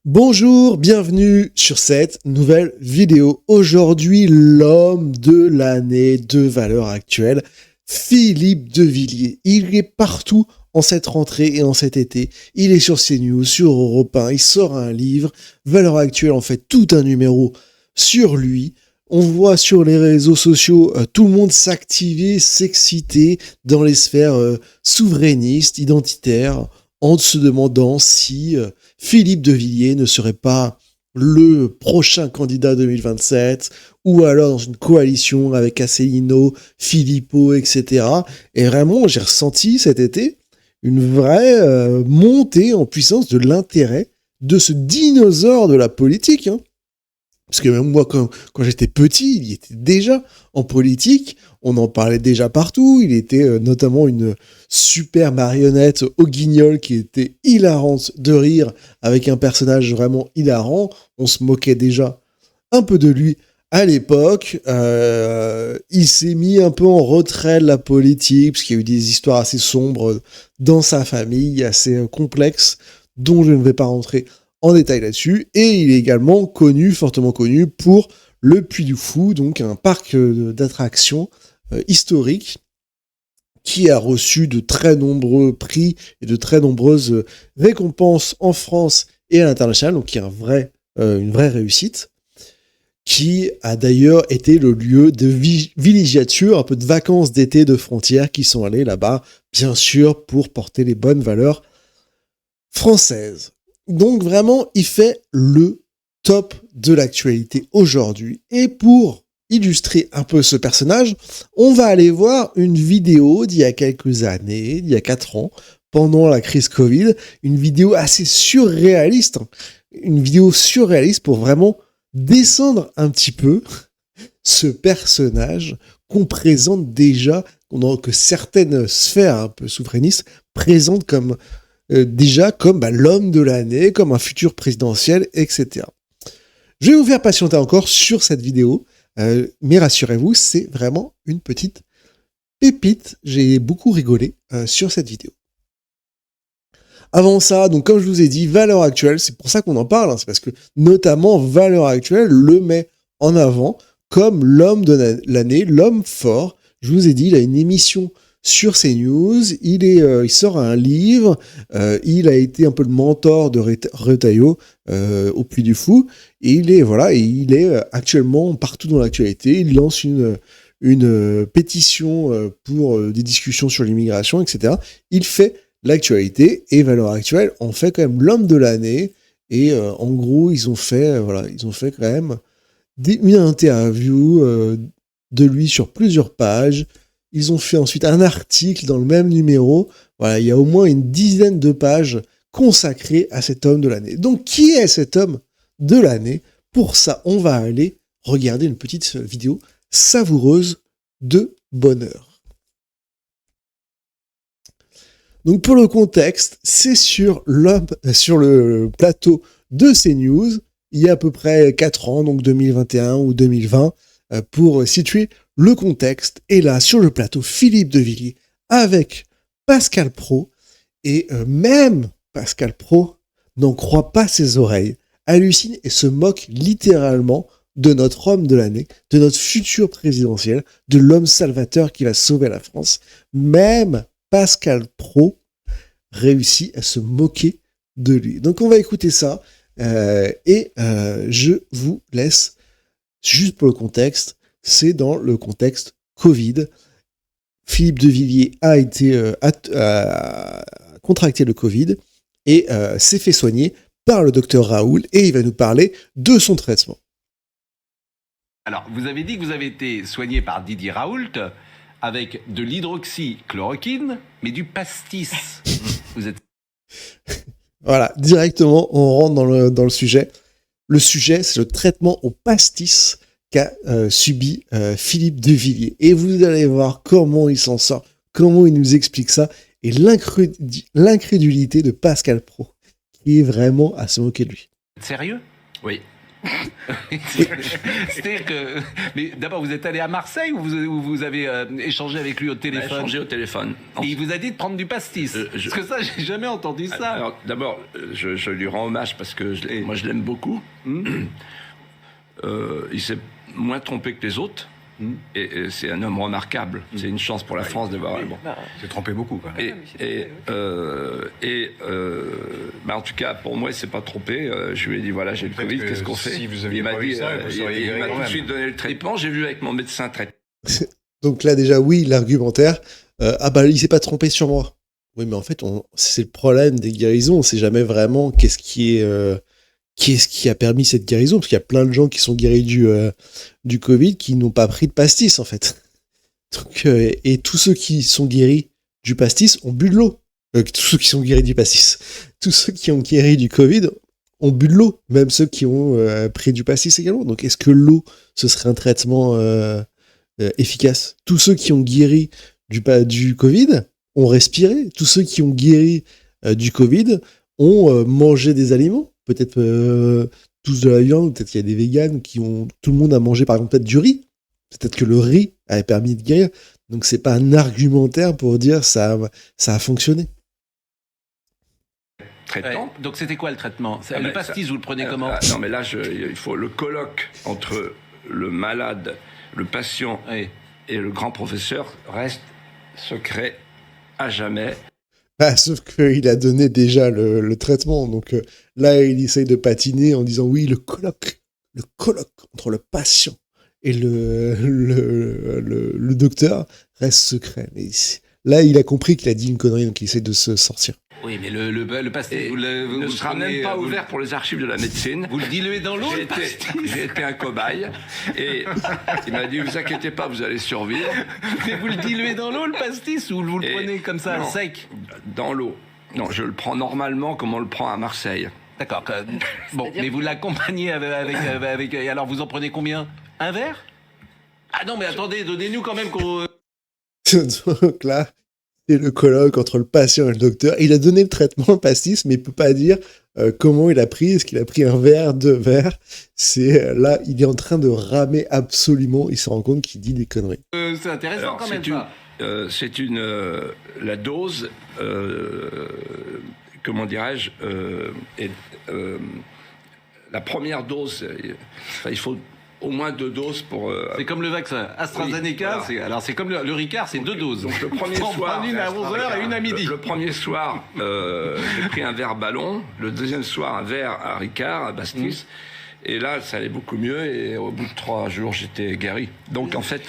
Bonjour, bienvenue sur cette nouvelle vidéo. Aujourd'hui, l'homme de l'année de Valeurs Actuelles, Philippe de Villiers. Il est partout en cette rentrée et en cet été. Il est sur CNews, sur Europe 1, il sort un livre. Valeurs Actuelles en fait tout un numéro sur lui. On voit sur les réseaux sociaux tout le monde s'activer, s'exciter dans les sphères souverainistes, identitaires, en se demandant si Philippe de Villiers ne serait pas le prochain candidat 2027, ou alors dans une coalition avec Asselineau, Philippot, etc. Et vraiment, j'ai ressenti cet été une vraie montée en puissance de l'intérêt de ce dinosaure de la politique, hein. Parce que même moi, quand j'étais petit, il était déjà en politique, on en parlait déjà partout, il était notamment une super marionnette au guignol qui était hilarante de rire, avec un personnage vraiment hilarant, on se moquait déjà un peu de lui à l'époque, il s'est mis un peu en retrait de la politique, parce qu'il y a eu des histoires assez sombres dans sa famille, assez complexes, dont je ne vais pas rentrer en détail là-dessus, et il est également connu, fortement connu, pour le Puy du Fou, donc un parc d'attractions historique qui a reçu de très nombreux prix et de très nombreuses récompenses en France et à l'international, donc qui est une vraie réussite, qui a d'ailleurs été le lieu de villégiature, un peu de vacances d'été de frontières qui sont allés là-bas, bien sûr, pour porter les bonnes valeurs françaises. Donc vraiment, il fait le top de l'actualité aujourd'hui. Et pour illustrer un peu ce personnage, on va aller voir une vidéo d'il y a quelques années, d'il y a 4 ans, pendant la crise Covid, une vidéo assez surréaliste, une vidéo surréaliste pour vraiment descendre un petit peu ce personnage qu'on présente déjà, que certaines sphères un peu souverainistes présentent comme déjà comme l'homme de l'année, comme un futur présidentiel, etc. Je vais vous faire patienter encore sur cette vidéo, mais rassurez-vous, c'est vraiment une petite pépite. J'ai beaucoup rigolé sur cette vidéo. Avant ça, donc comme je vous ai dit, Valeurs Actuelles, c'est pour ça qu'on en parle, hein, c'est parce que notamment Valeurs Actuelles le met en avant comme l'homme de l'année, l'homme fort. Je vous ai dit, il a une émission sur CNews, il sort un livre, il a été un peu le mentor de Retailleau au Puy du Fou, et il est actuellement partout dans l'actualité. Il lance une pétition pour des discussions sur l'immigration, etc. Il fait l'actualité, et Valeurs Actuelles en fait quand même l'homme de l'année, et en gros ils ont fait quand même une interview de lui sur plusieurs pages. Ils ont fait ensuite un article dans le même numéro. Voilà, il y a au moins une dizaine de pages consacrées à cet homme de l'année. Donc, qui est cet homme de l'année ? Pour ça, on va aller regarder une petite vidéo savoureuse de bonheur. Donc, pour le contexte, c'est sur le plateau de CNews, il y a à peu près 4 ans, donc 2021 ou 2020, pour situer le contexte. Et là, sur le plateau, Philippe de Villiers avec Pascal Praud. Et même Pascal Praud n'en croit pas ses oreilles, hallucine et se moque littéralement de notre homme de l'année, de notre futur présidentiel, de l'homme salvateur qui va sauver la France. Même Pascal Praud réussit à se moquer de lui. Donc on va écouter ça, et je vous laisse, juste pour le contexte, c'est dans le contexte Covid. Philippe de Villiers a contracté le Covid et s'est fait soigner par le docteur Raoult, et il va nous parler de son traitement. Alors, vous avez dit que vous avez été soigné par Didier Raoult avec de l'hydroxychloroquine, mais du pastis. Vous êtes... Voilà, directement, on rentre dans le sujet. Le sujet, c'est le traitement au pastis qu'a subi Philippe de Villiers. Et vous allez voir comment il s'en sort, comment il nous explique ça, et l'incrédulité de Pascal Praud, qui est vraiment à se moquer de lui. Sérieux ? Oui. C'est-à-dire que... Mais d'abord, vous êtes allé à Marseille ou vous avez échangé avec lui au téléphone? Échangé au téléphone. Et il vous a dit de prendre du pastis. Parce que ça, j'ai jamais entendu ça. Alors, d'abord, je lui rends hommage parce que moi, je l'aime beaucoup. Il s'est moins trompé que les autres. Et c'est un homme remarquable. C'est une chance pour la France de voir. Bon. Il s'est trompé beaucoup, quand même. En tout cas, pour moi, il s'est pas trompé. Je lui ai dit voilà, j'ai le Covid, qu'est-ce qu'on fait? Si vous aviez Il m'a pas eu dit, ça, vous seriez il guéri m'a quand tout de même. suite donné le traitement. J'ai vu avec mon médecin traitant. Donc là, déjà, oui, l'argumentaire, il s'est pas trompé sur moi. Oui, mais en fait, c'est le problème des guérisons. On sait jamais vraiment qu'est-ce qui a permis cette guérison, parce qu'il y a plein de gens qui sont guéris du Covid qui n'ont pas pris de pastis, en fait. Donc, et tous ceux qui sont guéris du pastis ont bu de l'eau. Tous ceux qui sont guéris du pastis. Tous ceux qui ont guéri du Covid ont bu de l'eau. Même ceux qui ont pris du pastis également. Donc, est-ce que l'eau, ce serait un traitement efficace? Tous ceux qui ont guéri du Covid ont respiré. Tous ceux qui ont guéri du Covid ont mangé des aliments. Peut-être tous de la viande, peut-être qu'il y a des véganes tout le monde a mangé par exemple peut-être du riz. Peut-être que le riz avait permis de guérir. Donc c'est pas un argumentaire pour dire ça a fonctionné. Traitant. Ouais. Donc c'était quoi le traitement? Le pastis, vous le prenez comment? Non, mais là, il faut le colloque entre le malade, le patient et le grand professeur reste secret à jamais. Sauf qu'il a donné déjà le traitement. Donc là, il essaye de patiner en disant oui, le colloque entre le patient et le docteur reste secret. Mais là, il a compris qu'il a dit une connerie, donc il essaie de se sortir. Oui, mais le pastis, vous ne sera même pas ouvert pour les archives de la médecine. Vous le diluez dans l'eau, le pastis. J'ai été un cobaye et il m'a dit vous inquiétez pas, vous allez survivre. Mais vous le diluez dans l'eau, le pastis, ou vous le prenez comme ça, sec? Dans l'eau. Non, je le prends normalement comme on le prend à Marseille. D'accord. Bon, mais vous l'accompagnez avec... Alors, vous en prenez combien? Un verre? Ah non, mais attendez, donnez-nous quand même qu'on... Donc là, c'est le colloque entre le patient et le docteur. Il a donné le traitement, le pastis, mais il peut pas dire comment il a pris. Est-ce qu'il a pris un verre, 2 verres? Là, il est en train de ramer absolument. Il se rend compte qu'il dit des conneries. C'est intéressant. Alors, quand même, ça. C'est la dose, comment dirais-je, la première dose, il faut au moins 2 doses pour... C'est comme le vaccin. AstraZeneca, oui, voilà. C'est comme le Ricard, c'est 2 doses. Donc le premier soir... Une à 11h et une à midi. Le premier soir, j'ai pris un verre ballon. Le deuxième soir, un verre à Ricard, à Bastis. Et là, ça allait beaucoup mieux. Et au bout de 3 jours, j'étais guéri. Donc, en fait...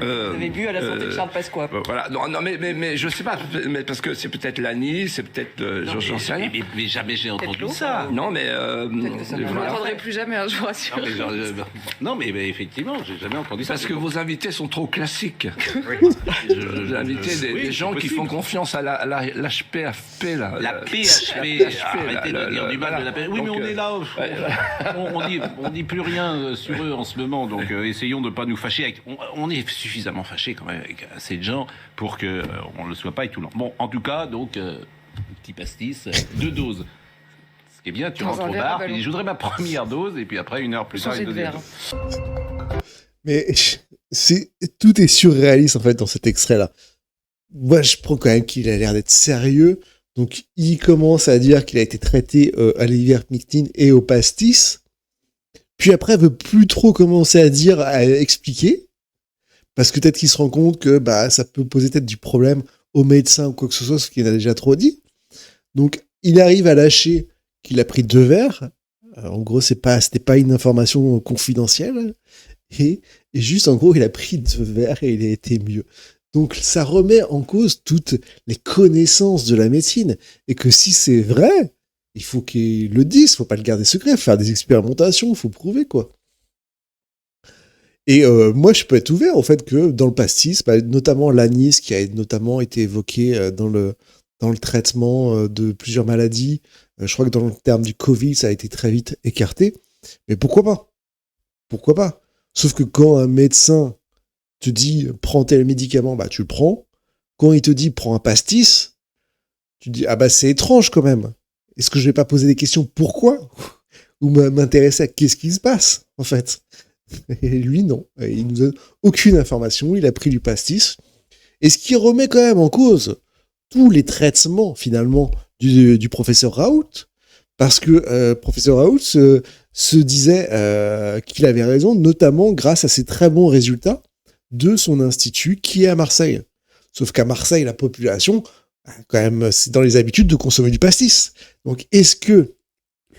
Vous avez bu à la santé de Charles Pasqua. Voilà. Non, mais je sais pas. Mais parce que c'est peut-être l'anis, c'est peut-être... j'en sais rien. Mais jamais j'ai entendu ça. Non, mais... On ne l'entendrait plus jamais, je vous rassure. Non, mais effectivement, j'ai jamais entendu ça. Parce que vos invités sont trop classiques. J'ai invité des gens qui font confiance à l'HPFP, là. La PHP. Arrêtez de dire du mal de la PHP. Oui, mais on est là. On dit plus rien sur eux en ce moment, donc essayons de ne pas nous fâcher. On est suffisamment fâchés quand même avec assez de gens pour qu'on ne le soit pas et tout le long. Bon, en tout cas, donc, petit pastis, 2 doses. Ce qui est bien, tu rentres au bar, puis je voudrais ma première dose, et puis après, 1 heure plus tard, une deuxième dose. Mais tout est surréaliste, en fait, dans cet extrait-là. Moi, je prends quand même qu'il a l'air d'être sérieux. Donc, il commence à dire qu'il a été traité à l'ivermectine et au pastis. Puis après, il veut plus trop commencer à expliquer. Parce que peut-être qu'il se rend compte que ça peut poser peut-être du problème au médecin ou quoi que ce soit, ce qu'il a déjà trop dit. Donc, il arrive à lâcher qu'il a pris 2 verres. En gros, c'était pas une information confidentielle. Et juste, en gros, il a pris 2 verres et il a été mieux. Donc, ça remet en cause toutes les connaissances de la médecine. Et que si c'est vrai, il faut qu'il le dise, il faut pas le garder secret, faire des expérimentations, il faut prouver, quoi. Et moi, je peux être ouvert au fait que dans le pastis, notamment l'anis, qui a notamment été évoqué dans le traitement de plusieurs maladies, je crois que dans le terme du Covid, ça a été très vite écarté. Mais pourquoi pas? Pourquoi pas? Sauf que quand un médecin te dit « prends tel médicament », tu le prends. Quand il te dit « prends un pastis », tu te dis « ah c'est étrange quand même. Est-ce que je vais pas poser des questions? Pourquoi? ou m'intéresser à qu'est-ce qui se passe, en fait. Et lui, non. Il nous donne aucune information, il a pris du pastis. Et ce qui remet quand même en cause tous les traitements, finalement, du professeur Raoult, parce que professeur Raoult se disait qu'il avait raison, notamment grâce à ses très bons résultats de son institut qui est à Marseille. Sauf qu'à Marseille, la population, quand même, c'est dans les habitudes de consommer du pastis. Donc, est-ce que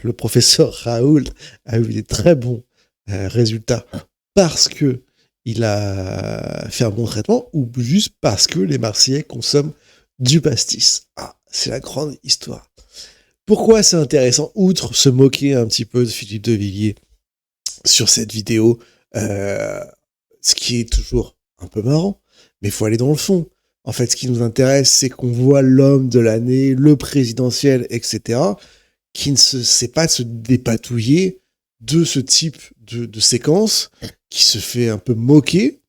le professeur Raoult a eu des très bons résultats parce que il a fait un bon traitement ou juste parce que les Marseillais consomment du pastis? Ah, c'est la grande histoire. Pourquoi c'est intéressant, outre se moquer un petit peu de Philippe de Villiers sur cette vidéo, ce qui est toujours un peu marrant, mais il faut aller dans le fond. En fait, ce qui nous intéresse, c'est qu'on voit l'homme de l'année, le présidentiel, etc., qui ne sait pas se dépatouiller de ce type de séquence, qui se fait un peu moquer,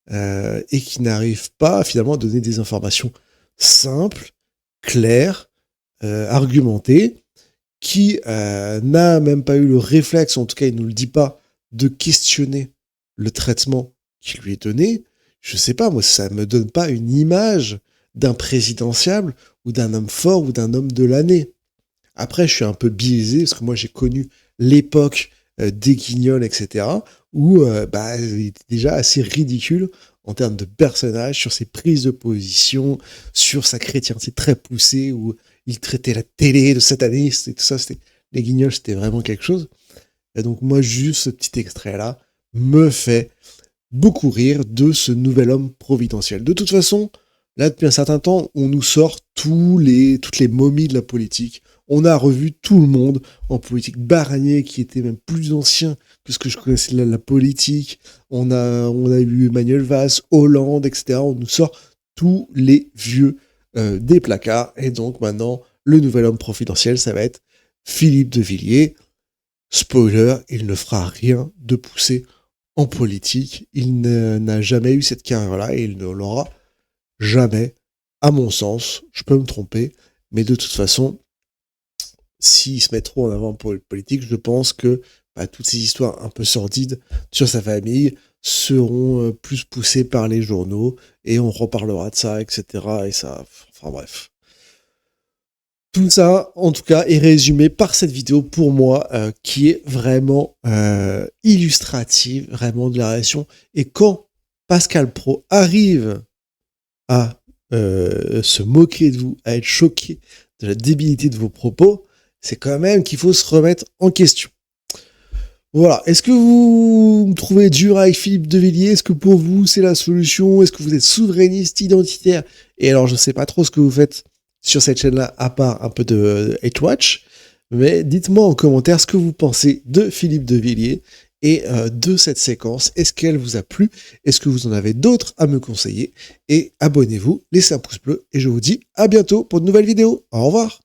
et qui n'arrive pas finalement à donner des informations simples, claires, argumentées, qui n'a même pas eu le réflexe, en tout cas il ne nous le dit pas, de questionner le traitement qui lui est donné. Je sais pas, moi ça me donne pas une image d'un présidentiable ou d'un homme fort ou d'un homme de l'année. Après, je suis un peu biaisé, parce que moi, j'ai connu l'époque des Guignols, etc., où il était déjà assez ridicule en termes de personnage, sur ses prises de position, sur sa chrétienté très poussée, où il traitait la télé de sataniste et tout ça. Les Guignols, c'était vraiment quelque chose. Et donc, moi, juste ce petit extrait-là me fait beaucoup rire de ce nouvel homme providentiel. De toute façon, là, depuis un certain temps, on nous sort toutes les momies de la politique. On a revu tout le monde en politique. Barnier, qui était même plus ancien que ce que je connaissais de la politique. On a eu Manuel Valls, Hollande, etc. On nous sort tous les vieux des placards. Et donc maintenant, le nouvel homme providentiel, ça va être Philippe de Villiers. Spoiler, il ne fera rien de poussé en politique. Il n'a jamais eu cette carrière-là et il ne l'aura jamais, à mon sens. Je peux me tromper, mais de toute façon, s'il se met trop en avant pour le politique, je pense que toutes ces histoires un peu sordides sur sa famille seront plus poussées par les journaux et on reparlera de ça, etc. Et ça, enfin bref. Tout ça, en tout cas, est résumé par cette vidéo pour moi, qui est vraiment illustrative, vraiment de la réaction. Et quand Pascal Praud arrive à se moquer de vous, à être choqué de la débilité de vos propos, c'est quand même qu'il faut se remettre en question. Voilà. Est-ce que vous me trouvez dur avec Philippe de Villiers? Est-ce que pour vous, c'est la solution? Est-ce que vous êtes souverainiste, identitaire? Et alors, je sais pas trop ce que vous faites sur cette chaîne-là, à part un peu de Hate Watch, mais dites-moi en commentaire ce que vous pensez de Philippe de Villiers et de cette séquence. Est-ce qu'elle vous a plu? Est-ce que vous en avez d'autres à me conseiller? Et abonnez-vous, laissez un pouce bleu, et je vous dis à bientôt pour de nouvelles vidéos. Au revoir!